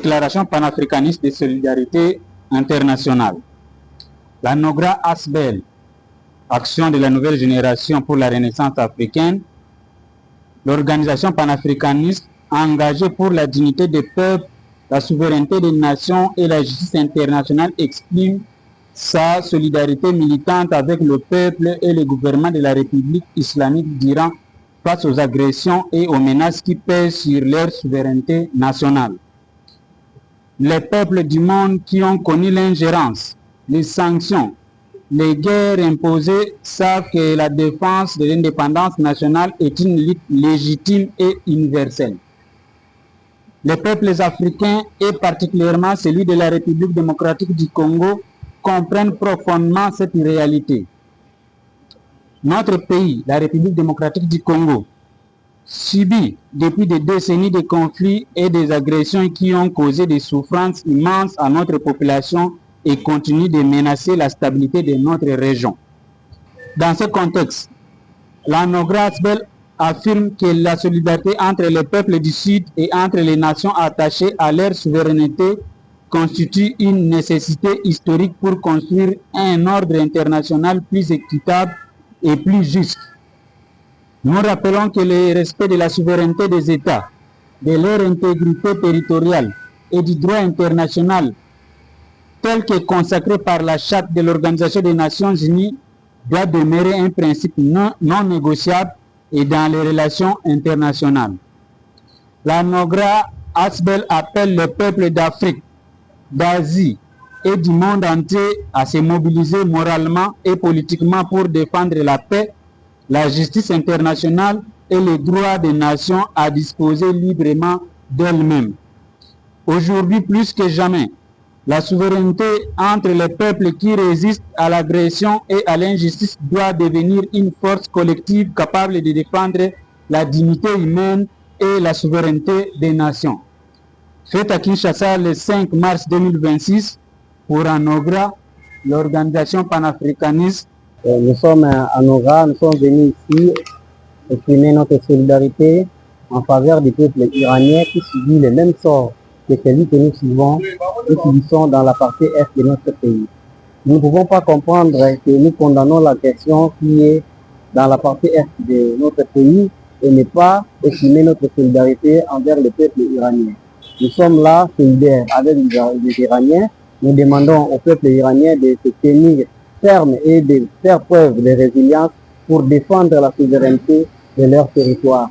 Déclaration panafricaniste de solidarité internationale. La NOGRA ASBEL, Action de la nouvelle génération pour la renaissance africaine, l'organisation panafricaniste engagée pour la dignité des peuples, la souveraineté des nations et la justice internationale exprime sa solidarité militante avec le peuple et le gouvernement de la République islamique d'Iran face aux agressions et aux menaces qui pèsent sur leur souveraineté nationale. Les peuples du monde qui ont connu l'ingérence, les sanctions, les guerres imposées savent que la défense de l'indépendance nationale est une lutte légitime et universelle. Les peuples africains, et particulièrement celui de la République démocratique du Congo, comprennent profondément cette réalité. Notre pays, la République démocratique du Congo, subit depuis des décennies de conflits et des agressions qui ont causé des souffrances immenses à notre population et continuent de menacer la stabilité de notre région. Dans ce contexte, la NOGRA ASBEL affirme que la solidarité entre les peuples du Sud et entre les nations attachées à leur souveraineté constitue une nécessité historique pour construire un ordre international plus équitable et plus juste. Nous rappelons que le respect de la souveraineté des États, de leur intégrité territoriale et du droit international, tel que consacré par la Charte de l'Organisation des Nations Unies, doit demeurer un principe non négociable et dans les relations internationales. La NOGRA ASBEL appelle le peuple d'Afrique, d'Asie et du monde entier à se mobiliser moralement et politiquement pour défendre la paix, la justice internationale et les droits des nations à disposer librement d'elles-mêmes. Aujourd'hui, plus que jamais, la souveraineté entre les peuples qui résistent à l'agression et à l'injustice doit devenir une force collective capable de défendre la dignité humaine et la souveraineté des nations. Fait à Kinshasa le 5 mars 2026 pour ANOGRA, l'organisation panafricaniste. Nous sommes à NOGRA, nous sommes venus ici exprimer notre solidarité en faveur du peuple iranien qui subit le même sort que celui que nous suivons et subissons dans la partie est de notre pays. Nous ne pouvons pas comprendre que nous condamnons l'agression qui est dans la partie est de notre pays et ne pas exprimer notre solidarité envers le peuple iranien. Nous sommes là solidaires avec les Iraniens. Nous demandons au peuple iranien de se tenir ferme et de faire preuve de résilience pour défendre la souveraineté de leur territoire.